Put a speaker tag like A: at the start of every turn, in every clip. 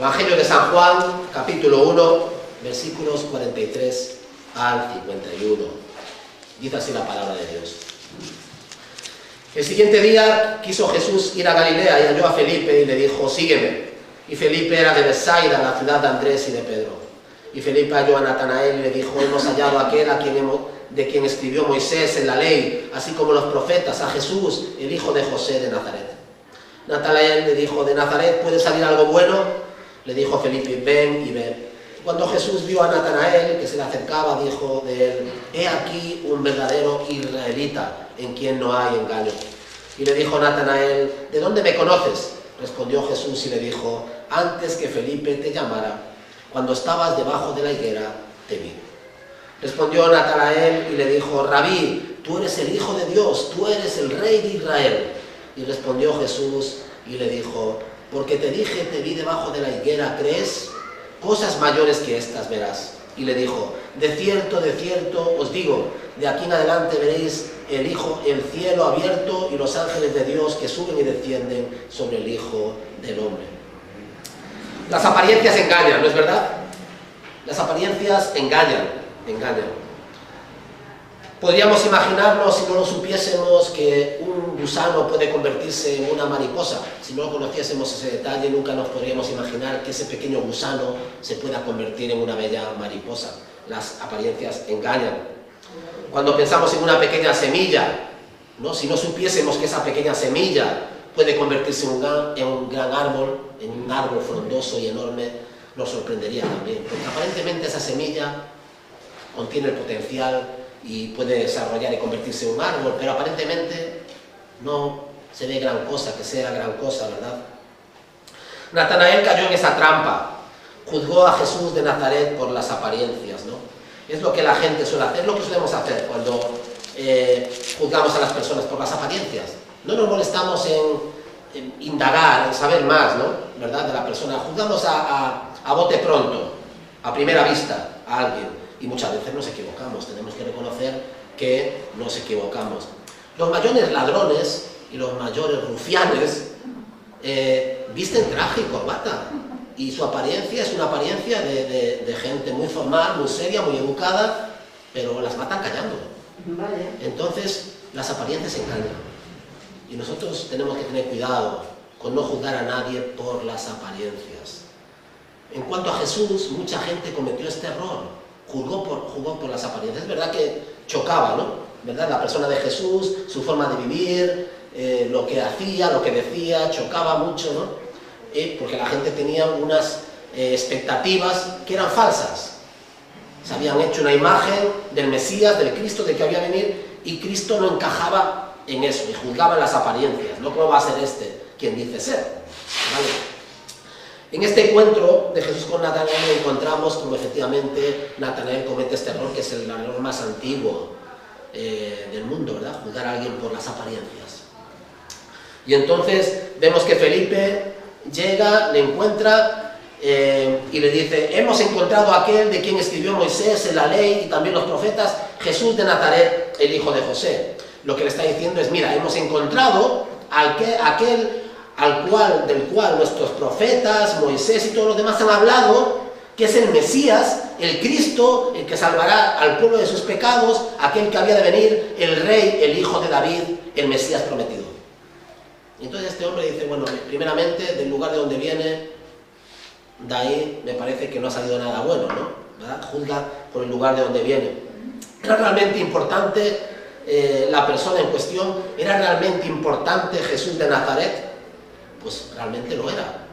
A: Evangelio de San Juan, capítulo 1, versículos 43 al 51. Dice así la palabra de Dios. El siguiente día quiso Jesús ir a Galilea y halló a Felipe y le dijo, sígueme. Y Felipe era de Betsaida, la ciudad de Andrés y de Pedro. Y Felipe halló a Natanael y le dijo, hemos hallado a aquel de quien escribió Moisés en la ley, así como los profetas, a Jesús, el hijo de José de Nazaret. Natanael le dijo, ¿de Nazaret puede salir algo bueno? Le dijo Felipe, ven y ve. Cuando Jesús vio a Natanael que se le acercaba, dijo de él, he aquí un verdadero israelita, en quien no hay engaño. Y le dijo Natanael, ¿de dónde me conoces? Respondió Jesús y le dijo, antes que Felipe te llamara, cuando estabas debajo de la higuera, te vi. Respondió Natanael y le dijo, Rabí, tú eres el Hijo de Dios, tú eres el Rey de Israel. Y respondió Jesús y le dijo, porque te dije, te vi debajo de la higuera, ¿crees? Cosas mayores que estas verás. Y le dijo, de cierto os digo, de aquí en adelante veréis el cielo abierto y los ángeles de Dios que suben y descienden sobre el Hijo del Hombre. Las apariencias engañan, ¿no es verdad? Las apariencias engañan. Podríamos imaginarnos, si no lo supiésemos, que un gusano puede convertirse en una mariposa. Si no conociésemos ese detalle, nunca nos podríamos imaginar que ese pequeño gusano se pueda convertir en una bella mariposa. Las apariencias engañan. Cuando pensamos en una pequeña semilla, ¿no? Si no supiésemos que esa pequeña semilla puede convertirse en un gran árbol, en un árbol frondoso y enorme, nos sorprendería también. Porque aparentemente esa semilla contiene el potencial y puede desarrollar y convertirse en un árbol, pero aparentemente no se ve gran cosa, que sea gran cosa, ¿verdad? Natanael cayó en esa trampa, juzgó a Jesús de Nazaret por las apariencias, ¿no? Es lo que la gente suele hacer, es lo que solemos hacer cuando juzgamos a las personas por las apariencias. No nos molestamos en indagar, en saber más, ¿no? ¿Verdad? De la persona. Juzgamos a bote pronto, a primera vista, a alguien. Y muchas veces nos equivocamos, tenemos que reconocer que nos equivocamos. Los mayores ladrones y los mayores rufianes visten traje y corbata. Y su apariencia es una apariencia de gente muy formal, muy seria, muy educada, pero las matan callando. Vale. Entonces, las apariencias engañan. Y nosotros tenemos que tener cuidado con no juzgar a nadie por las apariencias. En cuanto a Jesús, mucha gente cometió este error. Jugó por las apariencias. Es verdad que chocaba, ¿no? ¿Verdad? La persona de Jesús, su forma de vivir, lo que hacía, lo que decía, chocaba mucho, ¿no? Porque la gente tenía unas expectativas que eran falsas. Se habían hecho una imagen del Mesías, del Cristo, de que había de venir, y Cristo no encajaba en eso, y juzgaba en las apariencias, ¿no? ¿Cómo va a ser quien dice ser? ¿Vale? En este encuentro de Jesús con Natanael encontramos como efectivamente Natanael comete este error, que es el error más antiguo del mundo, ¿verdad? Juzgar a alguien por las apariencias. Y entonces vemos que Felipe llega, le encuentra y le dice, hemos encontrado a aquel de quien escribió Moisés en la ley y también los profetas, Jesús de Nazaret, el hijo de José. Lo que le está diciendo es, mira, hemos encontrado aquel del cual nuestros profetas, Moisés y todos los demás han hablado, que es el Mesías, el Cristo, el que salvará al pueblo de sus pecados, aquel que había de venir, el Rey, el Hijo de David, el Mesías prometido. Y entonces este hombre dice, bueno, primeramente, del lugar de donde viene, de ahí me parece que no ha salido nada bueno, ¿no? ¿Verdad? Juzga por el lugar de donde viene. ¿Era realmente importante la persona en cuestión? ¿Era realmente importante Jesús de Nazaret? Pues realmente lo era,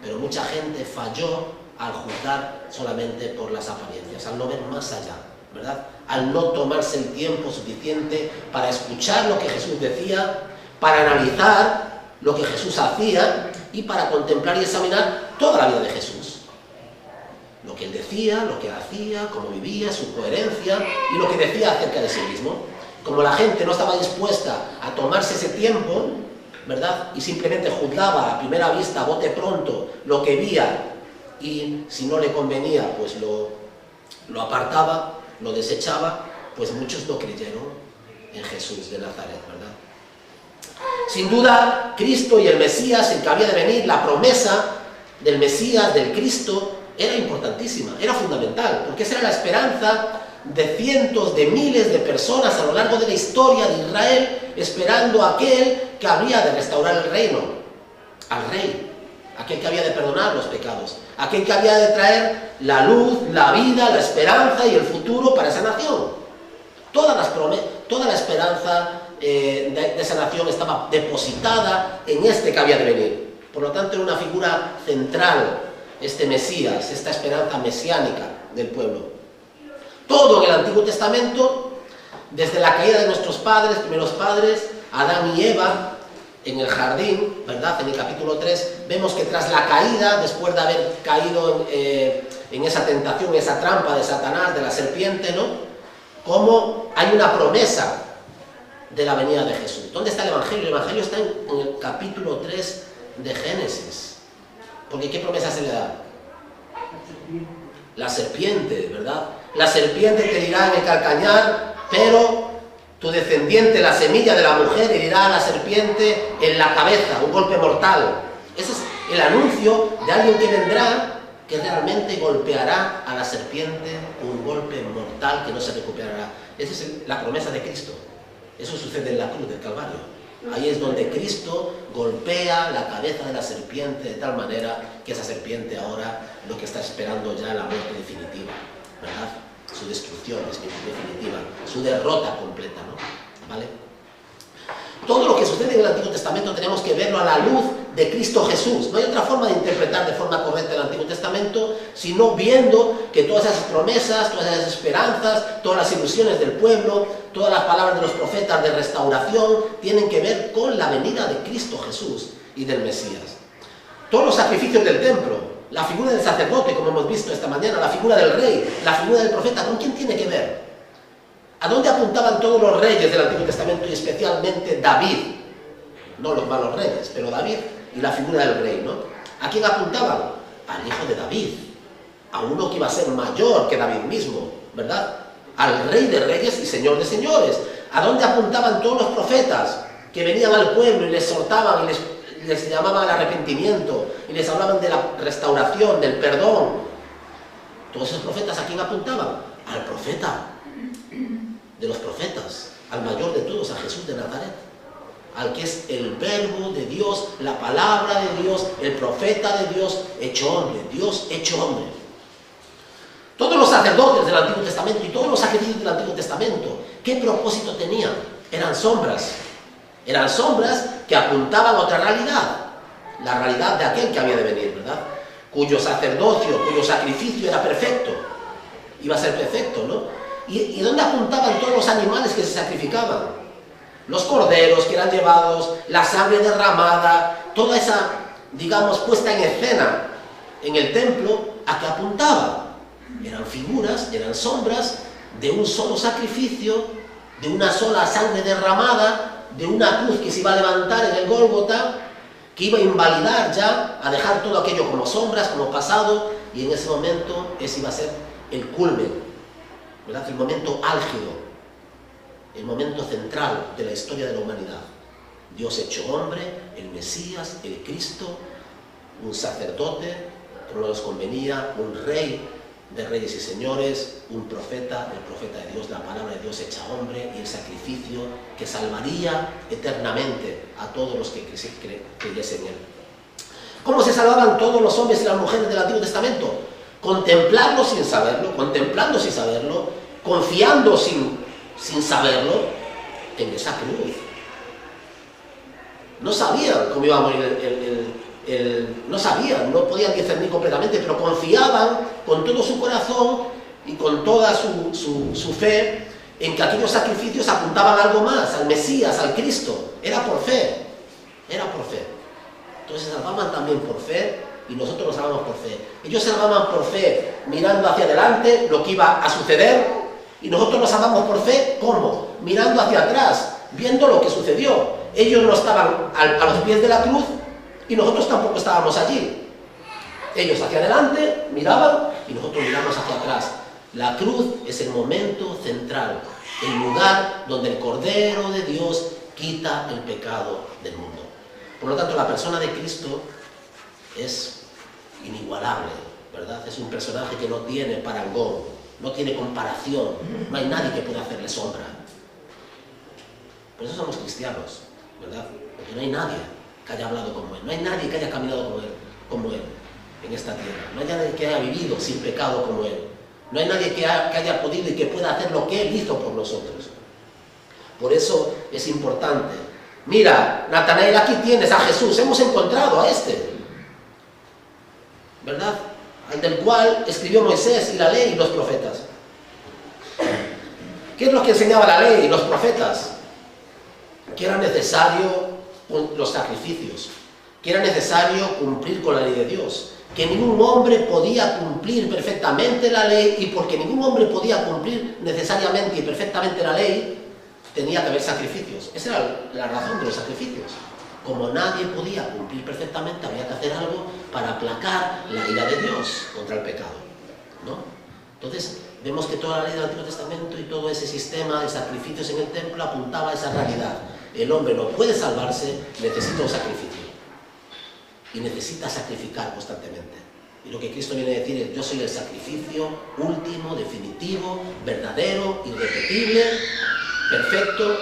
A: pero mucha gente falló al juzgar solamente por las apariencias, al no ver más allá, ¿verdad? Al no tomarse el tiempo suficiente para escuchar lo que Jesús decía, para analizar lo que Jesús hacía y para contemplar y examinar toda la vida de Jesús. Lo que él decía, lo que hacía, cómo vivía, su coherencia y lo que decía acerca de sí mismo. Como la gente no estaba dispuesta a tomarse ese tiempo, ¿verdad? Y simplemente juzgaba a primera vista, a bote pronto, lo que veía, y si no le convenía, pues lo apartaba, lo desechaba, pues muchos no creyeron en Jesús de Nazaret, ¿verdad? Sin duda, Cristo y el Mesías, el que había de venir, la promesa, del Mesías, del Cristo, era importantísima, era fundamental, porque esa era la esperanza de cientos de miles de personas a lo largo de la historia de Israel, esperando a aquel que habría de restaurar el reino, al rey, aquel que había de perdonar los pecados, aquel que había de traer la luz, la vida, la esperanza y el futuro para esa nación. Toda la esperanza de esa nación estaba depositada en este que había de venir. Por lo tanto, era una figura central, este Mesías, esta esperanza mesiánica del pueblo. Todo en el Antiguo Testamento, desde la caída de nuestros padres, primeros padres, Adán y Eva, en el jardín, ¿verdad? En el capítulo 3, vemos que tras la caída, después de haber caído en esa tentación, esa trampa de Satanás, de la serpiente, ¿no? Cómo hay una promesa de la venida de Jesús. ¿Dónde está el Evangelio? El Evangelio está en el capítulo 3 de Génesis. Porque ¿qué promesa se le da? La serpiente, ¿verdad? La serpiente te dirá en el calcañar, pero tu descendiente, la semilla de la mujer, herirá a la serpiente en la cabeza, un golpe mortal. Ese es el anuncio de alguien que vendrá, que realmente golpeará a la serpiente un golpe mortal que no se recuperará. Esa es la promesa de Cristo. Eso sucede en la cruz del Calvario. Ahí es donde Cristo golpea la cabeza de la serpiente de tal manera que esa serpiente ahora lo que está esperando ya es la muerte definitiva, ¿verdad? Su destrucción definitiva, su derrota completa, ¿no? ¿Vale? Todo lo que sucede en el Antiguo Testamento tenemos que verlo a la luz de Cristo Jesús. No hay otra forma de interpretar de forma correcta el Antiguo Testamento, sino viendo que todas esas promesas, todas esas esperanzas, todas las ilusiones del pueblo, todas las palabras de los profetas de restauración, tienen que ver con la venida de Cristo Jesús y del Mesías. Todos los sacrificios del templo, la figura del sacerdote, como hemos visto esta mañana, la figura del rey, la figura del profeta, ¿con quién tiene que ver? ¿A dónde apuntaban todos los reyes del Antiguo Testamento y especialmente David? No los malos reyes, pero David y la figura del rey, ¿no? ¿A quién apuntaban? Al hijo de David, a uno que iba a ser mayor que David mismo, ¿verdad? Al rey de reyes y señor de señores. ¿A dónde apuntaban todos los profetas que venían al pueblo y les exhortaban y les llamaban al arrepentimiento y les hablaban de la restauración, del perdón? Todos esos profetas, ¿a quién apuntaban? Al profeta de los profetas, al mayor de todos, a Jesús de Nazaret, al que es el verbo de Dios, la palabra de Dios, el profeta de Dios, hecho hombre, Dios hecho hombre. Todos los sacerdotes del Antiguo Testamento y todos los sacrificios del Antiguo Testamento, ¿qué propósito tenían? Eran sombras que apuntaban a otra realidad, la realidad de aquel que había de venir, ¿verdad? Cuyo sacerdocio, cuyo sacrificio era perfecto, iba a ser perfecto, ¿no? ¿Y dónde apuntaban todos los animales que se sacrificaban? Los corderos que eran llevados, la sangre derramada, toda esa, digamos, puesta en escena en el templo, ¿a qué apuntaba? Eran figuras, eran sombras de un solo sacrificio, de una sola sangre derramada, de una cruz que se iba a levantar en el Gólgota, que iba a invalidar ya, a dejar todo aquello como sombras, como pasado, y en ese momento ese iba a ser el culmen, ¿verdad? El momento álgido, el momento central de la historia de la humanidad. Dios hecho hombre, el Mesías, el Cristo, un sacerdote, como nos convenía, un rey de reyes y señores, un profeta, el profeta de Dios, la palabra de Dios hecha hombre y el sacrificio que salvaría eternamente a todos los que creyesen en él. ¿Cómo se salvaban todos los hombres y las mujeres del Antiguo Testamento? Contemplando sin saberlo, confiando sin saberlo en esa cruz. No sabían cómo iba a morir no sabían, no podían discernir completamente, pero confiaban con todo su corazón y con toda su fe en que aquellos sacrificios apuntaban a algo más, al Mesías, al Cristo. Era por fe. Entonces se salvaban también por fe y nosotros nos salvamos por fe. Ellos se salvaban por fe mirando hacia adelante lo que iba a suceder y nosotros nos salvamos por fe, ¿cómo? Mirando hacia atrás, viendo lo que sucedió. Ellos no estaban a los pies de la cruz y nosotros tampoco estábamos allí. Ellos hacia adelante miraban y nosotros miramos hacia atrás. La cruz es el momento central, el lugar donde el Cordero de Dios quita el pecado del mundo. Por lo tanto, la persona de Cristo es inigualable, ¿verdad? Es un personaje que no tiene parangón, no tiene comparación, no hay nadie que pueda hacerle sombra. Por eso somos cristianos, ¿verdad? Porque no hay nadie que haya hablado como Él, no hay nadie que haya caminado como Él en esta tierra, no hay nadie que haya vivido sin pecado como Él, no hay nadie que haya podido y que pueda hacer lo que Él hizo por nosotros. Por eso es importante. Mira, Natanael, aquí tienes a Jesús, hemos encontrado a este, ¿verdad? Al del cual escribió Moisés y la ley y los profetas. ¿Qué es lo que enseñaba la ley y los profetas? Que era necesario los sacrificios, que era necesario cumplir con la ley de Dios, que ningún hombre podía cumplir perfectamente la ley, y porque ningún hombre podía cumplir necesariamente y perfectamente la ley, tenía que haber sacrificios. Esa era la razón de los sacrificios. Como nadie podía cumplir perfectamente, había que hacer algo para aplacar la ira de Dios contra el pecado, ¿no? Entonces, vemos que toda la ley del Antiguo Testamento y todo ese sistema de sacrificios en el templo apuntaba a esa realidad. El hombre no puede salvarse, necesita un sacrificio. Y necesita sacrificar constantemente. Y lo que Cristo viene a decir es: yo soy el sacrificio último, definitivo, verdadero, irrepetible, perfecto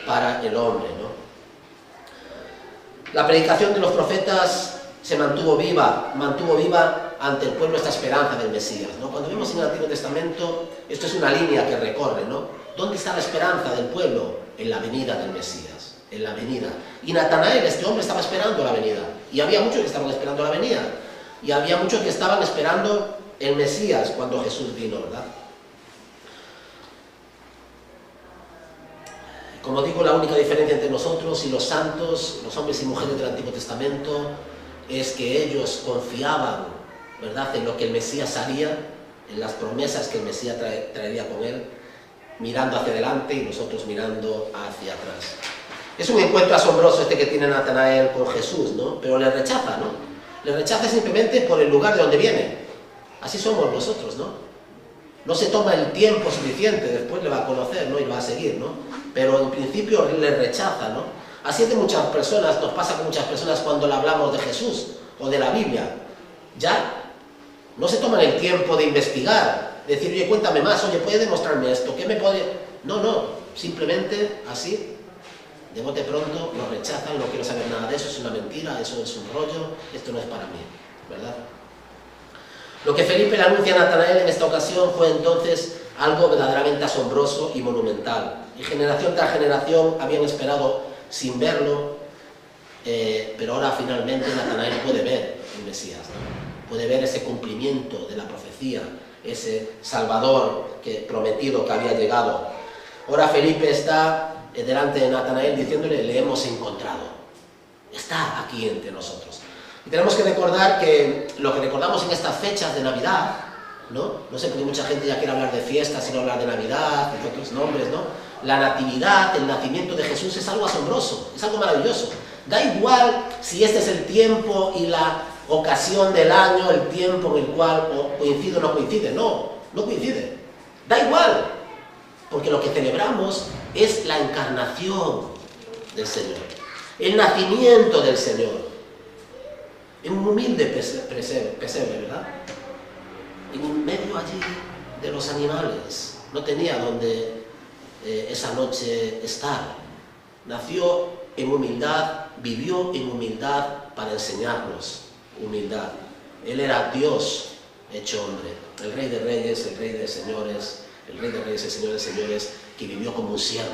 A: para el hombre, ¿no? La predicación de los profetas se mantuvo viva ante el pueblo esta esperanza del Mesías, ¿no? Cuando vemos en el Antiguo Testamento, esto es una línea que recorre, ¿no? ¿Dónde está la esperanza del pueblo? En la venida del Mesías, en la venida. Y Natanael, este hombre, estaba esperando la venida. Y había muchos que estaban esperando la venida. Y había muchos que estaban esperando el Mesías cuando Jesús vino, ¿verdad? Como digo, la única diferencia entre nosotros y los santos, los hombres y mujeres del Antiguo Testamento, es que ellos confiaban, ¿verdad?, en lo que el Mesías haría, en las promesas que el Mesías traería con él, mirando hacia adelante y nosotros mirando hacia atrás. Es un encuentro asombroso este que tiene Natanael con Jesús, ¿no? Pero le rechaza, ¿no? Le rechaza simplemente por el lugar de donde viene. Así somos nosotros, ¿no? No se toma el tiempo suficiente, después le va a conocer, ¿no? Y va a seguir, ¿no? Pero en principio le rechaza, ¿no? Así es de muchas personas, nos pasa con muchas personas cuando le hablamos de Jesús o de la Biblia. Ya no se toman el tiempo de investigar, de decir: oye, cuéntame más, oye, ¿puede demostrarme esto? ¿Qué me puede...? No, simplemente así, de bote pronto, lo rechazan, no quiero saber nada de eso, es una mentira, eso es un rollo, esto no es para mí, ¿verdad? Lo que Felipe le anuncia a Natanael en esta ocasión fue entonces algo verdaderamente asombroso y monumental. Y generación tras generación habían esperado sin verlo, pero ahora finalmente Natanael puede ver el Mesías, ¿no? Puede ver ese cumplimiento de la profecía, ese Salvador prometido que había llegado. Ahora Felipe está delante de Natanael diciéndole: le hemos encontrado, está aquí entre nosotros. Y tenemos que recordar que lo que recordamos en estas fechas de Navidad, no sé, porque mucha gente ya quiere hablar de fiestas, sino hablar de Navidad, de otros nombres, ¿no? La natividad, el nacimiento de Jesús es algo asombroso, es algo maravilloso. Da igual si este es el tiempo y la ocasión del año, el tiempo en el cual coincide o no coincide. No coincide. Da igual, porque lo que celebramos es la encarnación del Señor, el nacimiento del Señor, en un humilde pesebre, ¿verdad? En medio allí de los animales. No tenía donde esa noche estar. Nació en humildad, vivió en humildad para enseñarnos humildad. Él era Dios hecho hombre, el Rey de Reyes, el Rey de Señores, el Rey de Reyes, el Señor de Señores, que vivió como un siervo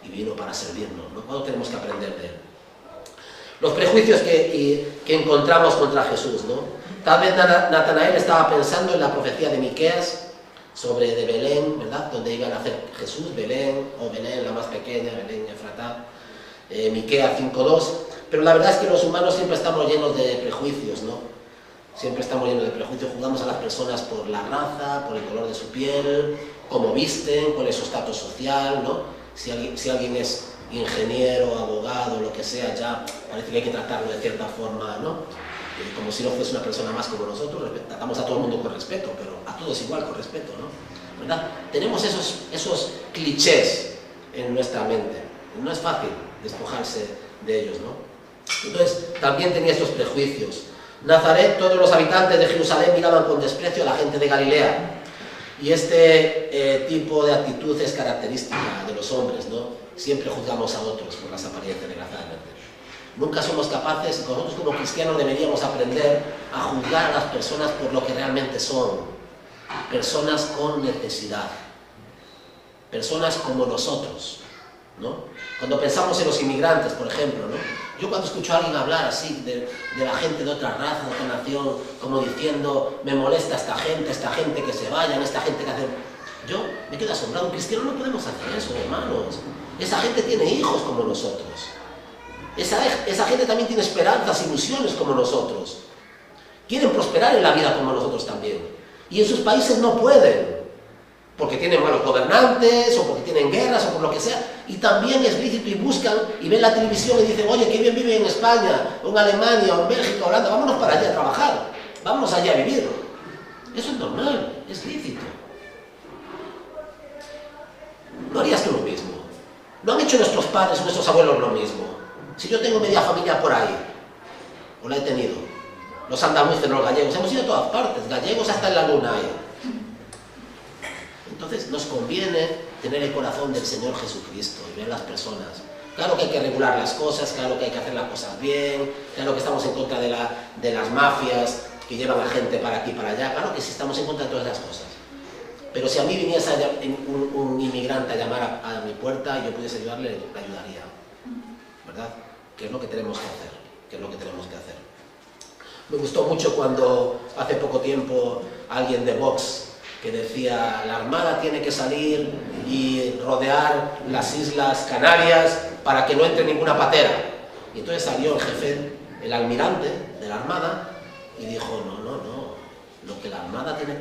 A: y vino para servirnos, ¿no? ¿Cuándo tenemos que aprender de él? Los prejuicios que encontramos contra Jesús, ¿no? Tal vez Natanael estaba pensando en la profecía de Miqueas sobre de Belén, ¿verdad?, donde iba a nacer Jesús, Belén, o Belén la más pequeña, Belén Efratá, Miqueas 5:2, pero la verdad es que los humanos siempre estamos llenos de prejuicios, ¿no? Siempre estamos llenos de prejuicios, juzgamos a las personas por la raza, por el color de su piel, cómo visten, cuál es su estatus social, ¿no? Si alguien es ingeniero, abogado, lo que sea, ya parece que hay que tratarlo de cierta forma, ¿no? Como si no fuese una persona más como nosotros. Tratamos a todo el mundo con respeto, pero a todos igual con respeto, ¿no? ¿Verdad? Tenemos esos clichés en nuestra mente. No es fácil despojarse de ellos, ¿no? Entonces, también tenía estos prejuicios. Nazaret, todos los habitantes de Jerusalén miraban con desprecio a la gente de Galilea. Y este tipo de actitud es característica de los hombres, ¿no? Siempre juzgamos a otros por las apariencias, desgraciadamente. Nunca somos capaces, nosotros como cristianos deberíamos aprender a juzgar a las personas por lo que realmente son. Personas con necesidad. Personas como nosotros, ¿no? Cuando pensamos en los inmigrantes, por ejemplo, ¿no? Yo cuando escucho a alguien hablar así de la gente de otra raza, de otra nación, como diciendo, me molesta esta gente que se vayan, esta gente que hace... Yo me quedo asombrado, un cristiano no podemos hacer eso, hermanos. Esa gente tiene hijos como nosotros. Esa gente también tiene esperanzas, ilusiones como nosotros. Quieren prosperar en la vida como nosotros también. Y en sus países no pueden. Porque tienen malos gobernantes, o porque tienen guerras, o por lo que sea, y también es lícito y buscan, y ven la televisión y dicen, oye, qué bien viven en España, o en Alemania, o en Bélgica, o Holanda, vámonos para allá a trabajar, vámonos allá a vivir. Eso es normal, es lícito. ¿No harías tú lo mismo? ¿No han hecho nuestros padres o nuestros abuelos lo mismo? Si yo tengo media familia por ahí, o la he tenido, los andaluces, los gallegos, hemos ido a todas partes, gallegos hasta en la luna hay. Entonces nos conviene tener el corazón del Señor Jesucristo y ver las personas. Claro que hay que regular las cosas, claro que hay que hacer las cosas bien, claro que estamos en contra de las mafias que llevan a gente para aquí y para allá, claro que sí estamos en contra de todas las cosas. Pero si a mí viniese un inmigrante a llamar a mi puerta y yo pudiese ayudarle, le ayudaría. ¿Verdad? ¿Qué es lo que tenemos que hacer? ¿Qué es lo que tenemos que hacer? Me gustó mucho cuando hace poco tiempo alguien de Vox que decía, la Armada tiene que salir y rodear las Islas Canarias para que no entre ninguna patera. Y entonces salió el jefe, el almirante de la Armada, y dijo, no, lo que la Armada tiene,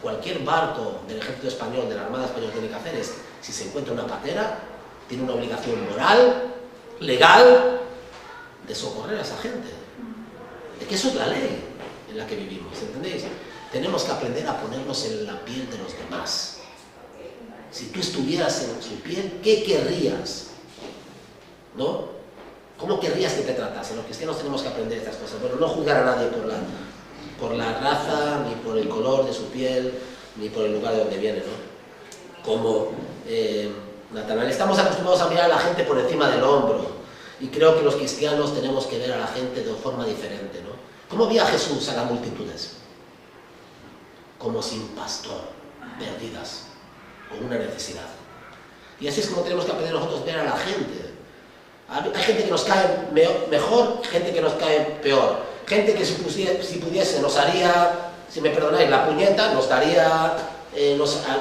A: cualquier barco del ejército español, de la Armada española tiene que hacer es, si se encuentra una patera, tiene una obligación moral, legal, de socorrer a esa gente. De que eso es la ley en la que vivimos, ¿entendéis? Tenemos que aprender a ponernos en la piel de los demás. Si tú estuvieras en su piel, ¿qué querrías? ¿No? ¿Cómo querrías que te tratasen? Los cristianos tenemos que aprender estas cosas. Bueno, no juzgar a nadie por la raza, ni por el color de su piel, ni por el lugar de donde viene, ¿no? Como Natanael, estamos acostumbrados a mirar a la gente por encima del hombro. Y creo que los cristianos tenemos que ver a la gente de forma diferente, ¿no? ¿Cómo veía Jesús a las multitudes? Como sin pastor, perdidas, con una necesidad. Y así es como tenemos que aprender nosotros a ver a la gente. Hay gente que nos cae mejor, gente que nos cae peor. Gente que si pudiese nos haría, si me perdonáis, la puñeta, nos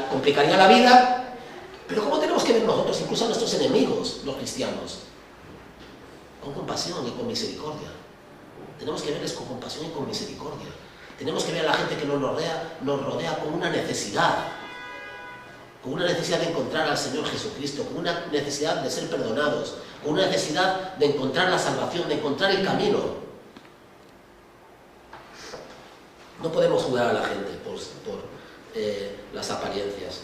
A: complicaría la vida. Pero ¿cómo tenemos que ver nosotros, incluso a nuestros enemigos, los cristianos? Con compasión y con misericordia. Tenemos que verles con compasión y con misericordia. Tenemos que ver a la gente que nos rodea con una necesidad de encontrar al Señor Jesucristo, con una necesidad de ser perdonados, con una necesidad de encontrar la salvación, de encontrar el camino. No podemos juzgar a la gente por las apariencias.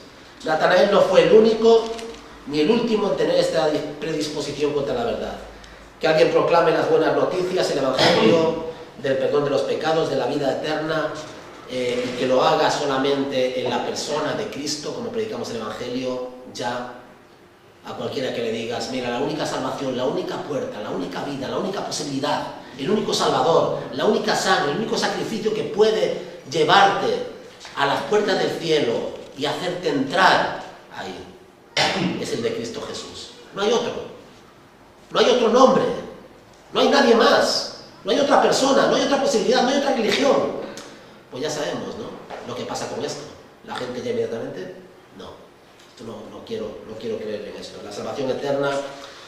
A: Natanael no fue el único ni el último en tener esta predisposición contra la verdad. Que alguien proclame las buenas noticias, el Evangelio del perdón de los pecados, de la vida eterna, y que lo haga solamente en la persona de Cristo, como predicamos el Evangelio, ya a cualquiera que le digas, mira, la única salvación, la única puerta, la única vida, la única posibilidad, el único Salvador, la única sangre, el único sacrificio que puede llevarte a las puertas del cielo y hacerte entrar ahí, es el de Cristo Jesús. No hay otro nombre, no hay nadie más. No hay otra persona, no hay otra posibilidad, no hay otra religión. Pues ya sabemos, ¿no? Lo que pasa con esto. La gente ya inmediatamente, no. Esto no quiero creer en esto. La salvación eterna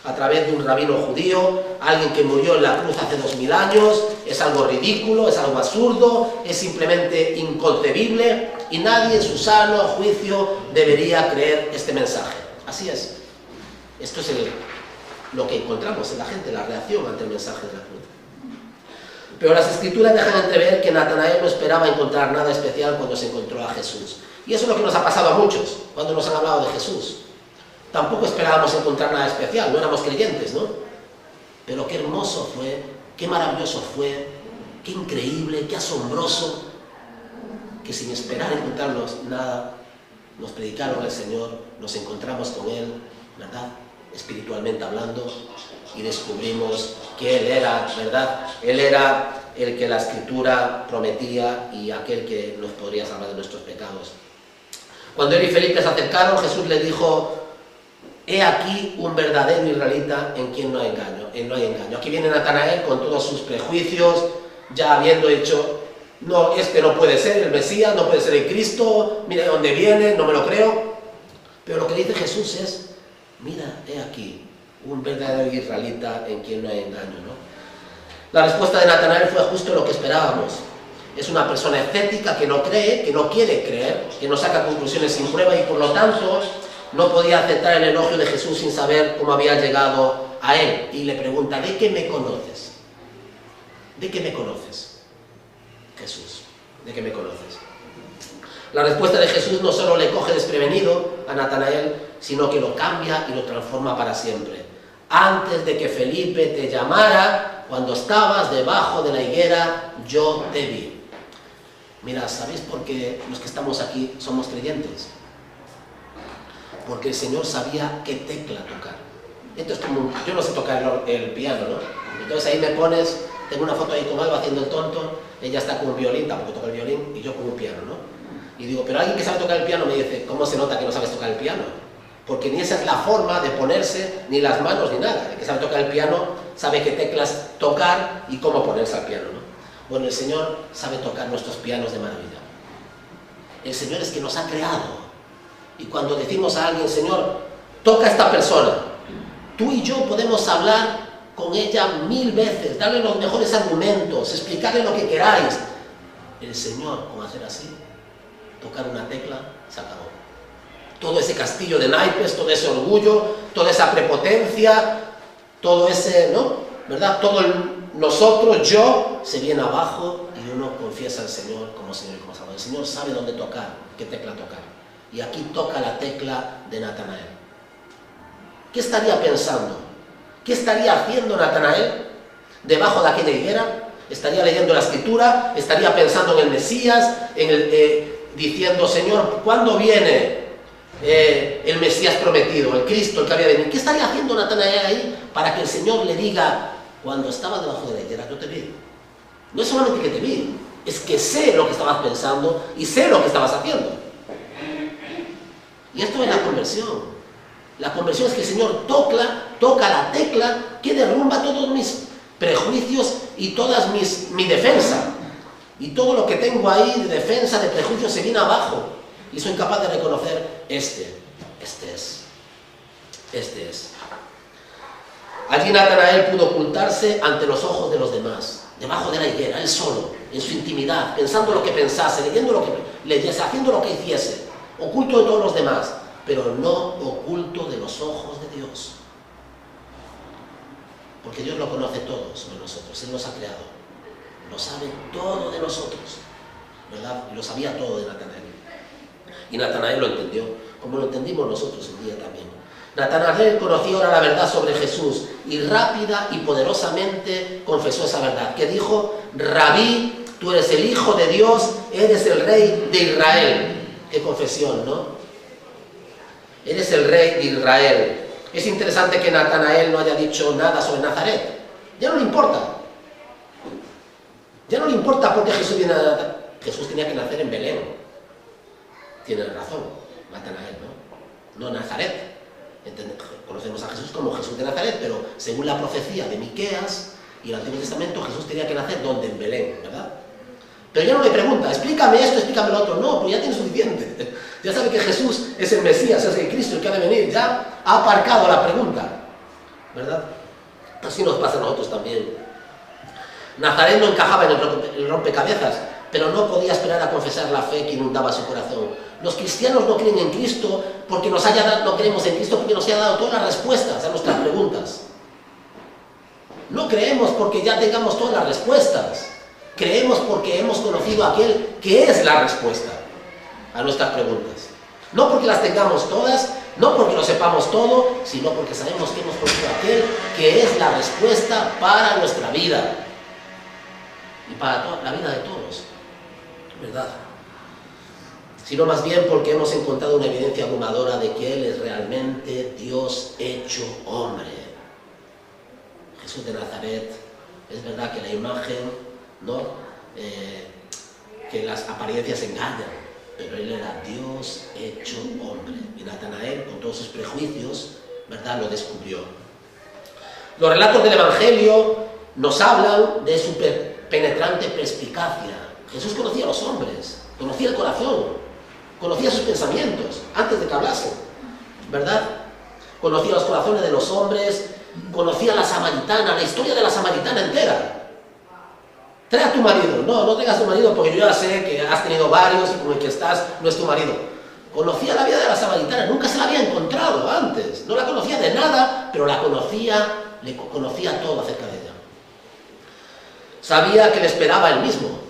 A: a través de un rabino judío, alguien que murió en la cruz hace 2000 años, es algo ridículo, es algo absurdo, es simplemente inconcebible y nadie en su sano juicio debería creer este mensaje. Así es. Esto es lo que encontramos en la gente, la reacción ante el mensaje de la cruz. Pero las Escrituras dejan entrever que Natanael no esperaba encontrar nada especial cuando se encontró a Jesús. Y eso es lo que nos ha pasado a muchos cuando nos han hablado de Jesús. Tampoco esperábamos encontrar nada especial, no éramos creyentes, ¿no? Pero qué hermoso fue, qué maravilloso fue qué increíble, qué asombroso, que sin esperar encontrarnos nada, nos predicaron al Señor, nos encontramos con Él, ¿verdad? Espiritualmente hablando, y descubrimos que Él era, ¿verdad? Él era el que la Escritura prometía y aquel que nos podría salvar de nuestros pecados. Cuando él y Felipe se acercaron, Jesús le dijo: he aquí un verdadero israelita en quien no hay engaño. Aquí viene Natanael con todos sus prejuicios, ya habiendo dicho: no, este no puede ser el Mesías, no puede ser el Cristo, mira de dónde viene, no me lo creo. Pero lo que dice Jesús es: mira, he aquí un verdadero israelita en quien no hay engaño, ¿no? La respuesta de Natanael fue justo lo que esperábamos. Es una persona escéptica que no cree, que no quiere creer, que no saca conclusiones sin prueba y por lo tanto no podía aceptar el elogio de Jesús sin saber cómo había llegado a él. Y le pregunta: ¿de qué me conoces? ¿De qué me conoces, Jesús? ¿De qué me conoces? La respuesta de Jesús no solo le coge desprevenido a Natanael, sino que lo cambia y lo transforma para siempre. Antes de que Felipe te llamara, cuando estabas debajo de la higuera, yo te vi. Mira, ¿sabéis por qué los que estamos aquí somos creyentes? Porque el Señor sabía qué tecla tocar. Esto es como, yo no sé tocar el piano, ¿no? Entonces ahí me pones, tengo una foto ahí con Alba haciendo el tonto, ella está con un violín, tampoco toca el violín, y yo con un piano, ¿no? Y digo, pero alguien que sabe tocar el piano me dice: ¿cómo se nota que no sabes tocar el piano? Porque ni esa es la forma de ponerse, ni las manos, ni nada. El que sabe tocar el piano sabe qué teclas tocar y cómo ponerse al piano, ¿no? Bueno, el Señor sabe tocar nuestros pianos de maravilla. El Señor es quien nos ha creado. Y cuando decimos a alguien: Señor, toca a esta persona, tú y yo podemos hablar con ella 1000 veces, darle los mejores argumentos, explicarle lo que queráis. El Señor, con hacer así, tocar una tecla, se acabó. Todo ese castillo de naipes, todo ese orgullo, toda esa prepotencia, todo ese, ¿no? ¿Verdad? Todo nosotros, yo, se viene abajo y uno confiesa al Señor como Señor y como Salvador. El Señor sabe dónde tocar, qué tecla tocar. Y aquí toca la tecla de Natanael. ¿Qué estaría pensando? ¿Qué estaría haciendo Natanael debajo de aquella higuera? Estaría leyendo la Escritura, estaría pensando en el Mesías, diciendo: Señor, ¿cuándo viene el Mesías prometido, el Cristo, el que había de venir? ¿Qué estaría haciendo Natanael ahí para que el Señor le diga: cuando estaba debajo de la higuera yo te vi? No es solamente que te vi, es que sé lo que estabas pensando y sé lo que estabas haciendo. Y esto es la conversión. La conversión es que el Señor toca la tecla que derrumba todos mis prejuicios y toda mi defensa. Y todo lo que tengo ahí de defensa, de prejuicios, se viene abajo. Y soy capaz de reconocer: este es. Allí Natanael pudo ocultarse ante los ojos de los demás, debajo de la higuera, él solo, en su intimidad, pensando lo que pensase, leyendo lo que leyese, haciendo lo que hiciese, oculto de todos los demás, pero no oculto de los ojos de Dios. Porque Dios lo conoce todo sobre nosotros, Él nos ha creado, lo sabe todo de nosotros, ¿verdad? Y lo sabía todo de Natanael. Y Natanael lo entendió, como lo entendimos nosotros un día también. Natanael conoció ahora la verdad sobre Jesús y rápida y poderosamente confesó esa verdad, que dijo: Rabí, tú eres el Hijo de Dios, eres el Rey de Israel. Qué confesión, ¿no? Eres el Rey de Israel. Es interesante que Natanael no haya dicho nada sobre Nazaret. Ya no le importa. Ya no le importa porque Jesús viene a... Jesús tenía que nacer en Belén. Tiene razón, Natanael, ¿no? No Nazaret. Conocemos a Jesús como Jesús de Nazaret, pero según la profecía de Miqueas y el Antiguo Testamento, Jesús tenía que nacer ¿dónde? En Belén, ¿verdad? Pero ya no le pregunta: explícame esto, explícame lo otro. No, pues ya tiene suficiente. Ya sabe que Jesús es el Mesías, es el Cristo, el que ha de venir. Ya ha aparcado la pregunta, ¿verdad? Así nos pasa a nosotros también. Nazaret no encajaba en el rompecabezas, pero no podía esperar a confesar la fe que inundaba su corazón. Los cristianos no creen en Cristo porque no creemos en Cristo porque nos haya dado todas las respuestas a nuestras preguntas. No creemos porque ya tengamos todas las respuestas. Creemos porque hemos conocido a aquel que es la respuesta a nuestras preguntas. No porque las tengamos todas, no porque lo sepamos todo, sino porque sabemos que hemos conocido a aquel que es la respuesta para nuestra vida. y para la vida de todos, ¿verdad? Sino más bien porque hemos encontrado una evidencia abrumadora de que Él es realmente Dios hecho hombre. Jesús de Nazaret, es verdad que la imagen, ¿no? Que las apariencias engañan, pero Él era Dios hecho hombre. Y Natanael, con todos sus prejuicios, ¿verdad?, lo descubrió. Los relatos del Evangelio nos hablan de su penetrante perspicacia. Jesús conocía a los hombres, conocía el corazón, conocía sus pensamientos antes de que hablasen, ¿verdad? Conocía los corazones de los hombres, conocía a la samaritana, la historia de la samaritana entera. Trae a tu marido. No, no traigas a tu marido porque yo ya sé que has tenido varios y con el que estás no es tu marido. Conocía la vida de la samaritana, nunca se la había encontrado antes. No la conocía de nada, pero la conocía, le conocía todo acerca de ella. Sabía que le esperaba él mismo.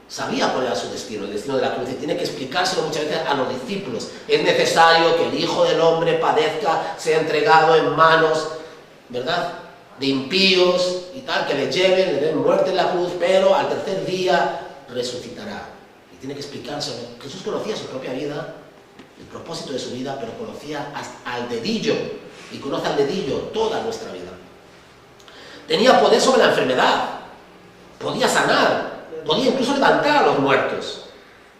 A: Sabía cuál era su destino, el destino de la cruz, y tiene que explicárselo muchas veces a los discípulos. Es necesario que el Hijo del Hombre padezca, sea entregado en manos, ¿verdad?, de impíos y tal, que le lleven, le den muerte en la cruz, pero al tercer día resucitará. Y tiene que explicárselo. Jesús conocía su propia vida, el propósito de su vida, pero conocía al dedillo, y conoce al dedillo toda nuestra vida. Tenía poder sobre la enfermedad, podía sanar, podía incluso levantar a los muertos,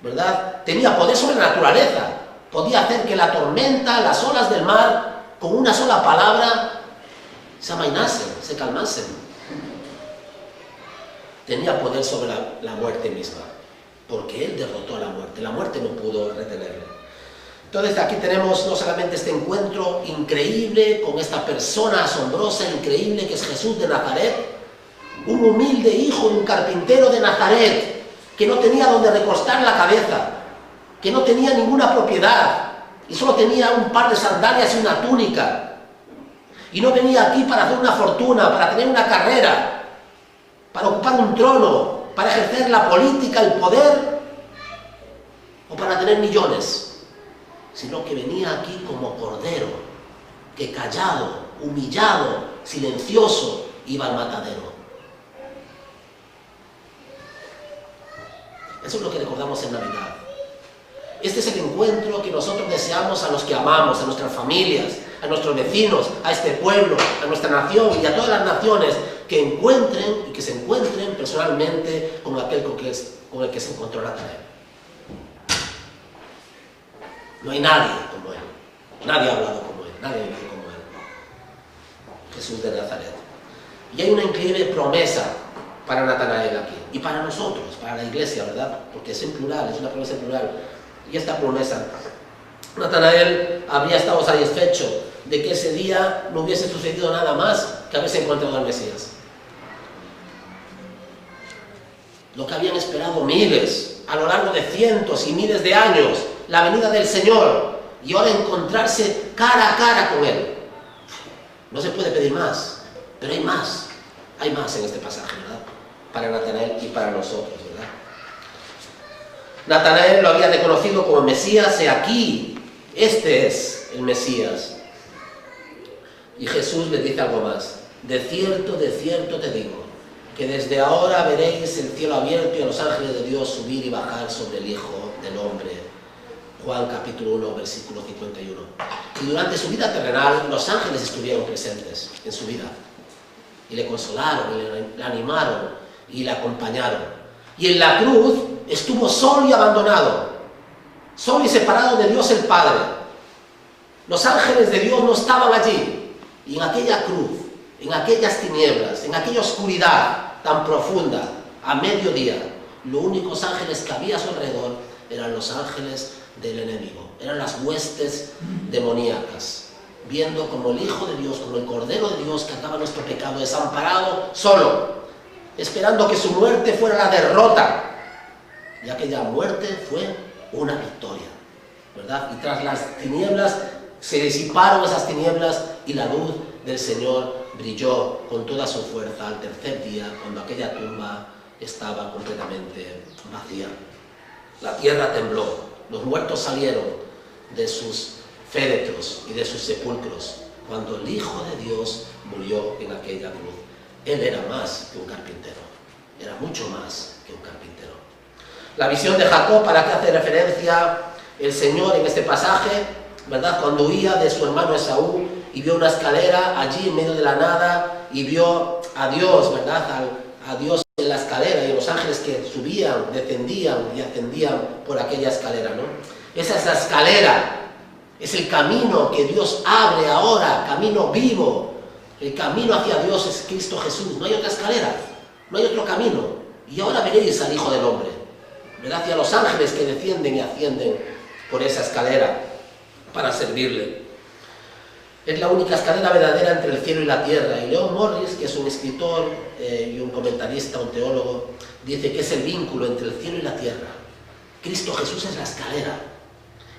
A: ¿verdad? Tenía poder sobre la naturaleza, podía hacer que la tormenta, las olas del mar, con una sola palabra, se amainasen, se calmasen. Tenía poder sobre la muerte misma, porque Él derrotó a la muerte no pudo retenerle. Entonces aquí tenemos no solamente este encuentro increíble con esta persona asombrosa, increíble, que es Jesús de Nazaret, un humilde hijo de un carpintero de Nazaret, que no tenía donde recostar la cabeza, que no tenía ninguna propiedad, y solo tenía un par de sandalias y una túnica, y no venía aquí para hacer una fortuna, para tener una carrera, para ocupar un trono, para ejercer la política, el poder, o para tener millones, sino que venía aquí como cordero, que callado, humillado, silencioso, iba al matadero. Eso es lo que recordamos en Navidad. Este es el encuentro que nosotros deseamos a los que amamos, a nuestras familias, a nuestros vecinos, a este pueblo, a nuestra nación y a todas las naciones, que encuentren y que se encuentren personalmente con aquel con el que se encontró Natanael. No hay nadie como él, nadie ha hablado como él, nadie ha vivido como él. Jesús de Nazaret. Y hay una increíble promesa para Natanael aquí, y para nosotros, para la iglesia, ¿verdad? Porque es en plural, es una promesa en plural. Y esta promesa, Natanael habría estado satisfecho de que ese día no hubiese sucedido nada más que haberse encontrado al Mesías. Lo que habían esperado miles, a lo largo de cientos y miles de años, la venida del Señor, y ahora encontrarse cara a cara con Él. No se puede pedir más, pero hay más en este pasaje, ¿verdad? Para Natanael y para nosotros, ¿verdad? Natanael lo había reconocido como Mesías, he aquí, este es el Mesías. Y Jesús le dice algo más: de cierto te digo, que desde ahora veréis el cielo abierto y a los ángeles de Dios subir y bajar sobre el Hijo del Hombre. Juan capítulo 1, versículo 51. Y durante su vida terrenal, los ángeles estuvieron presentes en su vida. Y le consolaron, y le animaron, y le acompañaron. Y en la cruz estuvo solo y abandonado, solo y separado de Dios el Padre. Los ángeles de Dios no estaban allí. Y en aquella cruz, en aquellas tinieblas, en aquella oscuridad tan profunda, a mediodía, los únicos ángeles que había a su alrededor eran los ángeles del enemigo, eran las huestes demoníacas, viendo como el Hijo de Dios, como el Cordero de Dios, cargaba nuestro pecado, desamparado, solo, esperando que su muerte fuera la derrota. Y aquella muerte fue una victoria, ¿verdad? Y tras las tinieblas se disiparon esas tinieblas y la luz del Señor brilló con toda su fuerza al tercer día, cuando aquella tumba estaba completamente vacía. La tierra tembló, los muertos salieron de sus féretros y de sus sepulcros, cuando el Hijo de Dios murió en aquella cruz. Él era más que un carpintero, era mucho más que un carpintero. La visión de Jacob, ¿para qué hace referencia el Señor en este pasaje? ¿Verdad? Cuando huía de su hermano Esaú y vio una escalera allí en medio de la nada y vio a Dios, ¿verdad? A Dios en la escalera y los ángeles que subían, descendían y ascendían por aquella escalera, ¿no? Esa es la escalera, es el camino que Dios abre ahora, camino vivo. El camino hacia Dios es Cristo Jesús, no hay otra escalera, no hay otro camino. Y ahora veréis al Hijo del Hombre, ¿verdad? Y a los ángeles que descienden y ascienden por esa escalera para servirle. Es la única escalera verdadera entre el cielo y la tierra. Y Leon Morris, que es un escritor y un comentarista, un teólogo, dice que es el vínculo entre el cielo y la tierra. Cristo Jesús es la escalera,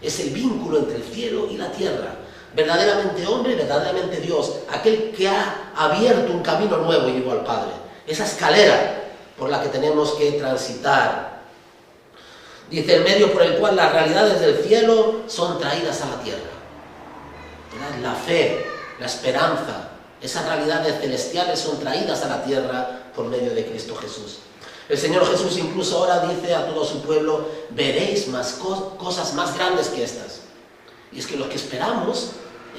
A: es el vínculo entre el cielo y la tierra. Verdaderamente hombre, verdaderamente Dios, aquel que ha abierto un camino nuevo y vivo al Padre. Esa escalera por la que tenemos que transitar. Dice, el medio por el cual las realidades del cielo son traídas a la tierra. ¿Verdad? La fe, la esperanza, esas realidades celestiales son traídas a la tierra por medio de Cristo Jesús. El Señor Jesús incluso ahora dice a todo su pueblo, veréis más cosas más grandes que estas. Y es que lo que esperamos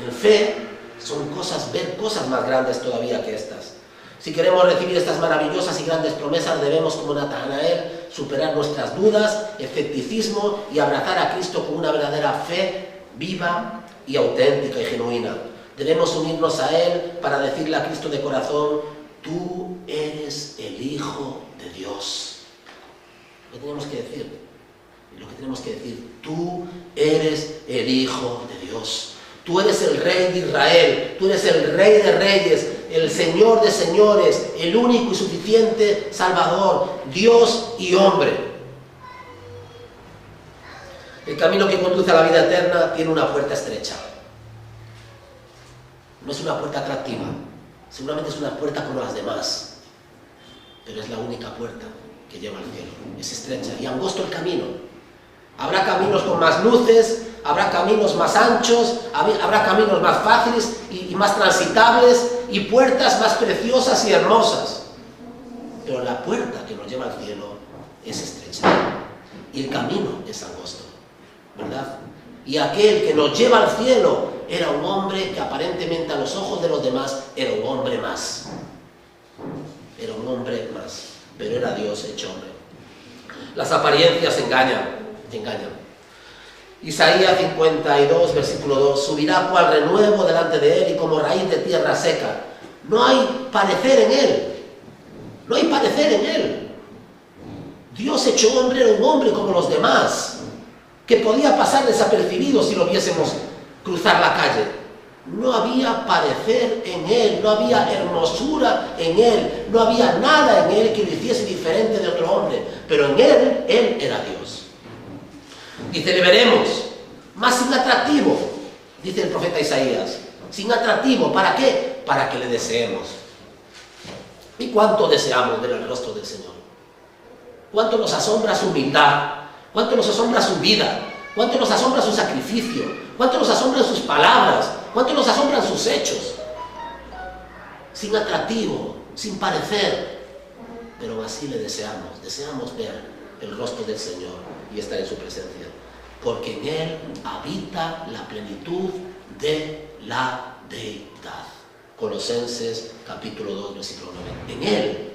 A: en fe son ver cosas más grandes todavía que estas. Si queremos recibir estas maravillosas y grandes promesas, debemos, como Natanael, superar nuestras dudas, escepticismo y abrazar a Cristo con una verdadera fe viva y auténtica y genuina. Debemos unirnos a Él para decirle a Cristo de corazón, tú eres el Hijo de Dios. Lo tenemos que decir. Lo que tenemos que decir, tú eres el Hijo de Dios. Tú eres el Rey de Israel, tú eres el Rey de Reyes, el Señor de señores, el único y suficiente Salvador, Dios y hombre. El camino que conduce a la vida eterna tiene una puerta estrecha. No es una puerta atractiva, seguramente es una puerta como las demás, pero es la única puerta que lleva al cielo. Es estrecha y angosto el camino. Habrá caminos con más luces, habrá caminos más anchos, habrá caminos más fáciles y más transitables y puertas más preciosas y hermosas. Pero la puerta que nos lleva al cielo es estrecha y el camino es angosto, ¿verdad? Y aquel que nos lleva al cielo era un hombre que aparentemente a los ojos de los demás era un hombre más. Era un hombre más, pero era Dios hecho hombre. Las apariencias engañan. Isaías 52, versículo 2, subirá cual renuevo delante de él y como raíz de tierra seca. No hay parecer en él. No hay parecer en él. Dios hecho hombre era un hombre como los demás, que podía pasar desapercibido si lo viésemos cruzar la calle. No había parecer en él, no había hermosura en él, no había nada en él que lo hiciese diferente de otro hombre, pero en él era Dios. Dice, le veremos, más sin atractivo, dice el profeta Isaías, sin atractivo, ¿para qué? Para que le deseemos. ¿Y cuánto deseamos ver el rostro del Señor? ¿Cuánto nos asombra su humildad? ¿Cuánto nos asombra su vida? ¿Cuánto nos asombra su sacrificio? ¿Cuánto nos asombran sus palabras? ¿Cuánto nos asombran sus hechos? Sin atractivo, sin parecer, pero aún así le deseamos ver el rostro del Señor y estar en su presencia, porque en Él habita la plenitud de la deidad. Colosenses capítulo 2, versículo 9. En Él,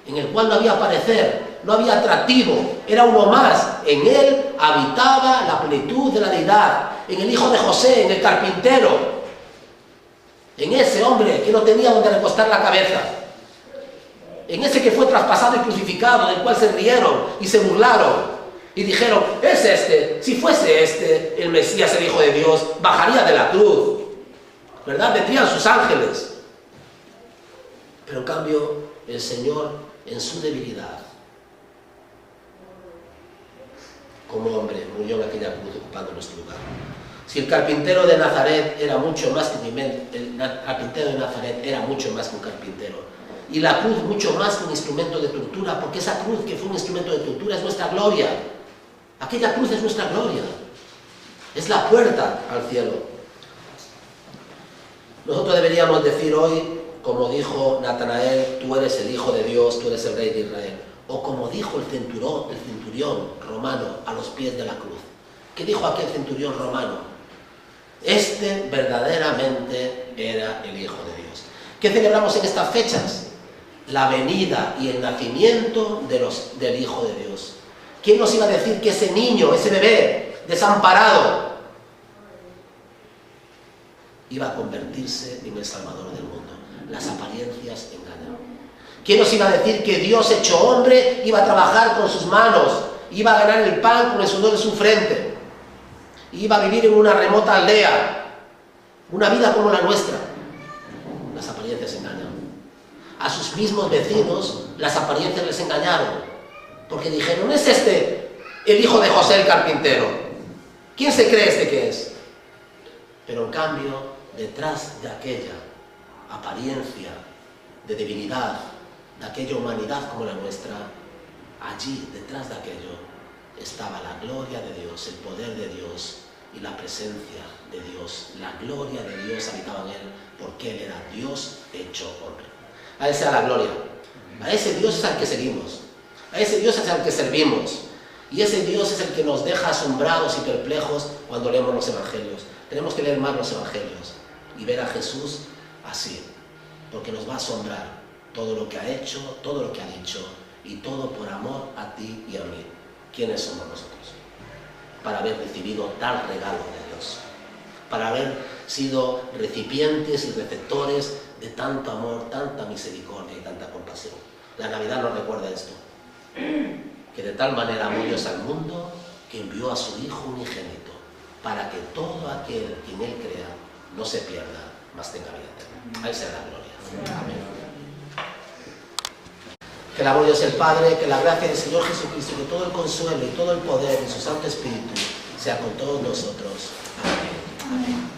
A: en el cual no había parecer, no había atractivo, era uno más. En Él habitaba la plenitud de la deidad, en el hijo de José, en el carpintero, en ese hombre que no tenía donde recostar la cabeza, en ese que fue traspasado y crucificado, del cual se rieron y se burlaron y dijeron, es este, si fuese este el Mesías, el Hijo de Dios, bajaría de la cruz, ¿verdad? Vendrían sus ángeles. Pero en cambio el Señor, en su debilidad como hombre, murió en aquella cruz ocupando nuestro lugar. Si el carpintero de Nazaret era mucho más que el carpintero de Nazaret era mucho más que un carpintero, y la cruz mucho más que un instrumento de tortura, porque esa cruz que fue un instrumento de tortura es nuestra gloria. Aquella cruz es nuestra gloria, es la puerta al cielo. Nosotros deberíamos decir hoy, como dijo Natanael, tú eres el Hijo de Dios, tú eres el Rey de Israel. O como dijo el centurión romano a los pies de la cruz. ¿Qué dijo aquel centurión romano? Este verdaderamente era el Hijo de Dios. ¿Qué celebramos en estas fechas? La venida y el nacimiento del Hijo de Dios. ¿Quién nos iba a decir que ese niño, ese bebé desamparado, iba a convertirse en el Salvador del mundo? Las apariencias engañan. ¿Quién nos iba a decir que Dios hecho hombre iba a trabajar con sus manos, iba a ganar el pan con el sudor de su frente, iba a vivir en una remota aldea, una vida como la nuestra? Las apariencias engañan. A sus mismos vecinos las apariencias les engañaron, porque dijeron: ¿es este el hijo de José el carpintero? ¿Quién se cree este que es? Pero en cambio, detrás de aquella apariencia de debilidad, de aquella humanidad como la nuestra, allí, detrás de aquello, estaba la gloria de Dios, el poder de Dios y la presencia de Dios. La gloria de Dios habitaba en él, porque él era Dios hecho hombre. A él sea la gloria. A ese Dios es al que seguimos. A ese Dios es al que servimos. Y ese Dios es el que nos deja asombrados y perplejos cuando leemos los evangelios. Tenemos que leer más los evangelios y ver a Jesús así, porque nos va a asombrar todo lo que ha hecho, todo lo que ha dicho, y todo por amor a ti y a mí. ¿Quiénes somos nosotros? Para haber recibido tal regalo de Dios, para haber sido recipientes y receptores de tanto amor, tanta misericordia y tanta compasión. La Navidad nos recuerda esto, que de tal manera amó Dios al mundo que envió a su Hijo unigénito, para que todo aquel que en él crea no se pierda, mas tenga vida eterna. A él sea la gloria. Amén. Que el amor de Dios el Padre, que la gracia del Señor Jesucristo, que todo el consuelo y todo el poder de su Santo Espíritu sea con todos nosotros. Amén. Amén.